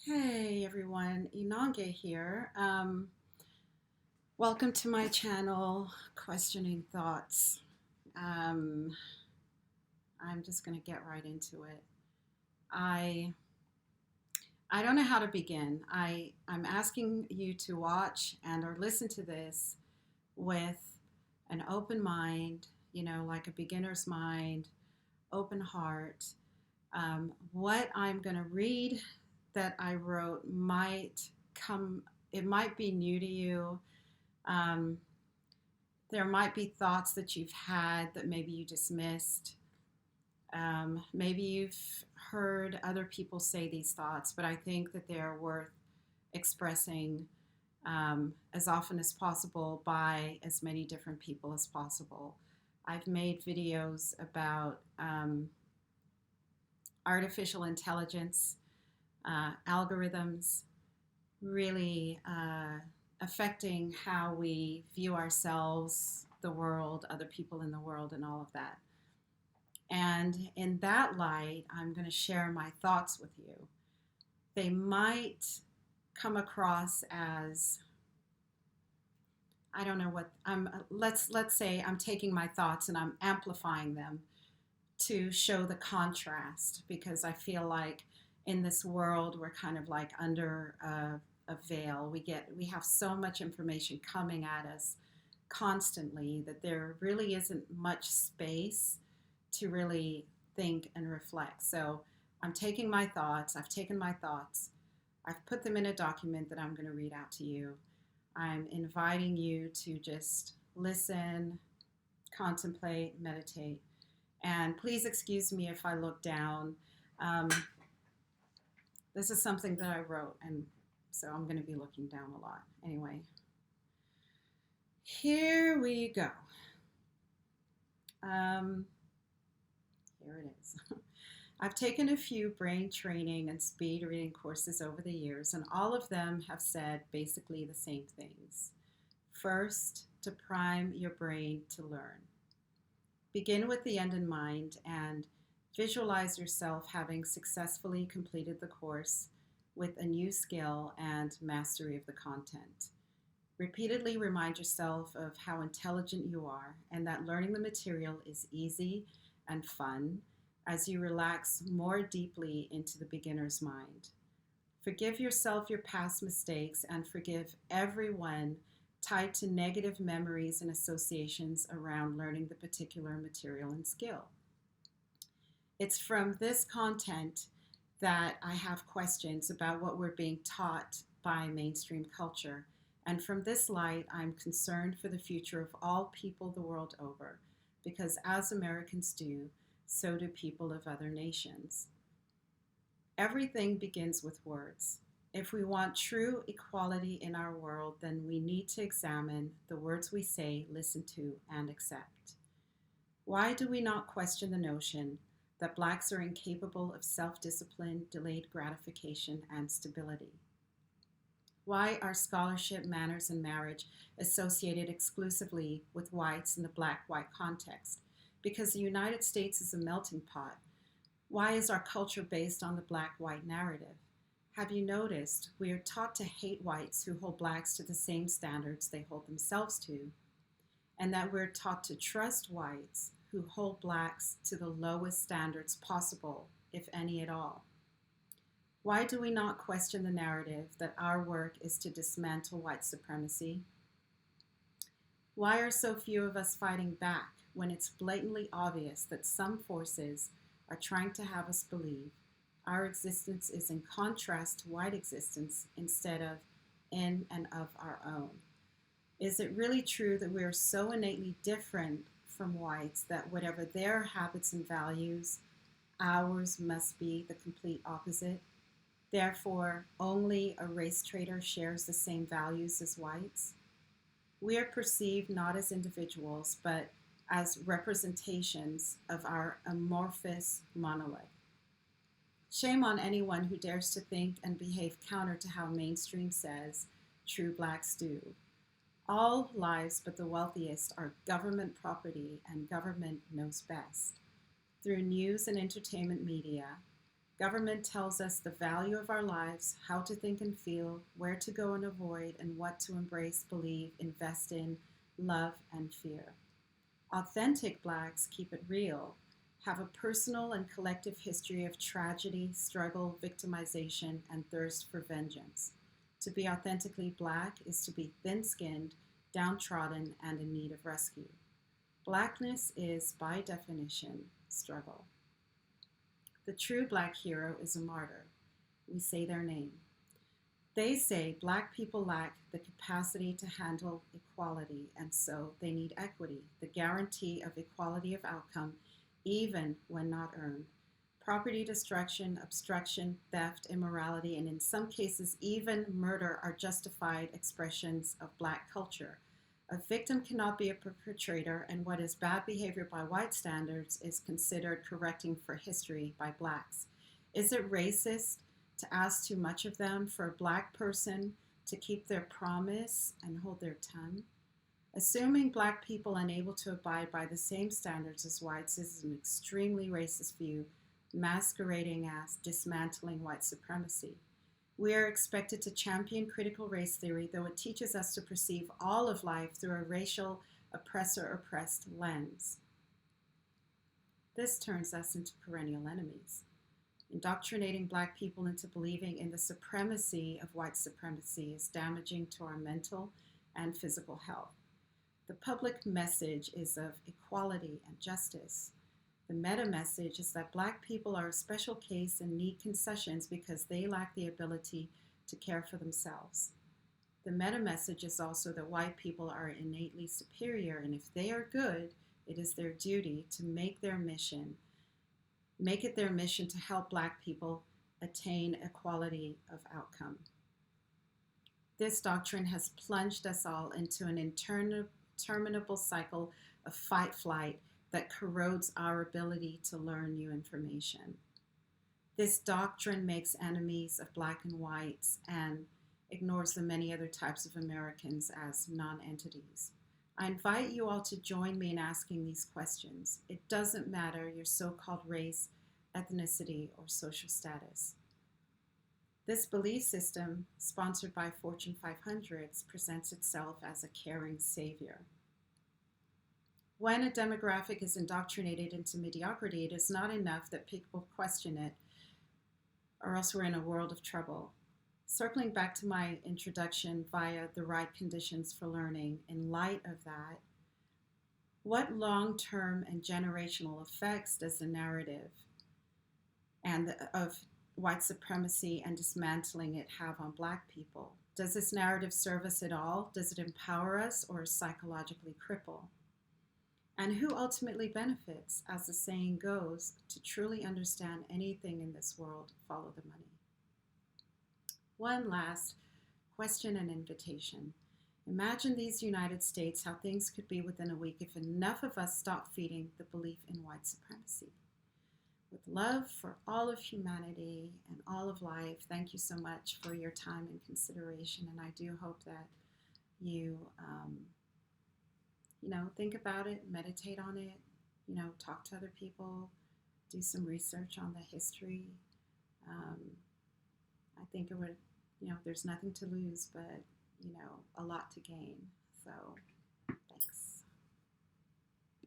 Hey everyone, Inange here. Welcome to my channel, Questioning Thoughts. Um, I'm just going to get right into it. I I don't know how to begin. I'm asking you to watch and or listen to this with an open mind, like a beginner's mind, open heart. What I'm going to read that I wrote it might be new to you. Um, there might be thoughts that you've had that maybe you dismissed. Maybe you've heard other people say these thoughts, but I think that they're worth expressing as often as possible by as many different people as possible. I've made videos about artificial intelligence, algorithms, really affecting how we view ourselves, the world, other people in the world, and all of that. And in that light, I'm going to share my thoughts with you. They might come across as I don't know what I'm. Let's say I'm taking my thoughts and I'm amplifying them to show the contrast because I feel like in this world we're kind of like under a veil. We have so much information coming at us constantly that there really isn't much space to really think and reflect. So I'm taking my thoughts, I've taken my thoughts, I've put them in a document that I'm going to read out to you. I'm inviting you to just listen, contemplate, meditate. And please excuse me if I look down. Um, this is something that I wrote, and so I'm going to be looking down a lot. Anyway, here we go. Um, here it is. I've taken a few brain training and speed reading courses over the years, and all of them have said basically the same things. First, to prime your brain to learn. Begin with the end in mind and visualize yourself having successfully completed the course with a new skill and mastery of the content. Repeatedly remind yourself of how intelligent you are and that learning the material is easy and fun as you relax more deeply into the beginner's mind. Forgive yourself your past mistakes and forgive everyone tied to negative memories and associations around learning the particular material and skill. It's from this content that I have questions about what we're being taught by mainstream culture. And from this light, I'm concerned for the future of all people the world over, because as Americans do, so do people of other nations. Everything begins with words. If we want true equality in our world, then we need to examine the words we say, listen to, and accept. Why do we not question the notion that Blacks are incapable of self-discipline, delayed gratification, and stability? Why are scholarship, manners, and marriage associated exclusively with whites in the black-white context? Because the United States is a melting pot. Why is our culture based on the black-white narrative? Have you noticed we are taught to hate whites who hold blacks to the same standards they hold themselves to, and that we're taught to trust whites who hold blacks to the lowest standards possible, if any at all? Why do we not question the narrative that our work is to dismantle white supremacy? Why are so few of us fighting back when it's blatantly obvious that some forces are trying to have us believe our existence is in contrast to white existence instead of in and of our own? Is it really true that we are so innately different from whites that whatever their habits and values, ours must be the complete opposite? Therefore, only a race traitor shares the same values as whites? We are perceived not as individuals, but as representations of our amorphous monolith. Shame on anyone who dares to think and behave counter to how mainstream says true blacks do. All lives but the wealthiest are government property, and government knows best. Through news and entertainment media, Government tells us the value of our lives, how to think and feel, where to go and avoid, and what to embrace, believe, invest in, love, and fear. Authentic Blacks keep it real, have a personal and collective history of tragedy, struggle, victimization, and thirst for vengeance. To be authentically Black is to be thin-skinned, downtrodden, and in need of rescue. Blackness is, by definition, struggle. The true Black hero is a martyr. We say their name. They say Black people lack the capacity to handle equality, and so they need equity, the guarantee of equality of outcome, even when not earned. Property destruction, obstruction, theft, immorality, and in some cases even murder are justified expressions of Black culture. A victim cannot be a perpetrator, and what is bad behavior by white standards is considered correcting for history by Blacks. Is it racist to ask too much of them for a Black person to keep their promise and hold their tongue? Assuming Black people unable to abide by the same standards as whites is an extremely racist view, masquerading as dismantling white supremacy. We are expected to champion critical race theory, though it teaches us to perceive all of life through a racial oppressor-oppressed lens. This turns us into perennial enemies. Indoctrinating Black people into believing in the supremacy of white supremacy is damaging to our mental and physical health. The public message is of equality and justice. The meta message is that Black people are a special case and need concessions because they lack the ability to care for themselves. The meta message is also that white people are innately superior, and if they are good, it is their duty to make it their mission to help Black people attain equality of outcome. This doctrine has plunged us all into an interminable cycle of fight-flight that corrodes our ability to learn new information. This doctrine makes enemies of Black and whites and ignores the many other types of Americans as non-entities. I invite you all to join me in asking these questions. It doesn't matter your so-called race, ethnicity, or social status. This belief system, sponsored by Fortune 500s, presents itself as a caring savior. When a demographic is indoctrinated into mediocrity, it is not enough that people question it, or else we're in a world of trouble. Circling back to my introduction via the right conditions for learning, in light of that, what long-term and generational effects does the narrative of white supremacy and dismantling it have on Black people? Does this narrative serve us at all? Does it empower us or psychologically cripple? And who ultimately benefits? As the saying goes, to truly understand anything in this world, follow the money. One last question and invitation. Imagine these United States, how things could be within a week if enough of us stopped feeding the belief in white supremacy. With love for all of humanity and all of life, thank you so much for your time and consideration. And I do hope that you think about it, meditate on it, talk to other people, do some research on the history. I think it would, there's nothing to lose, but, a lot to gain. So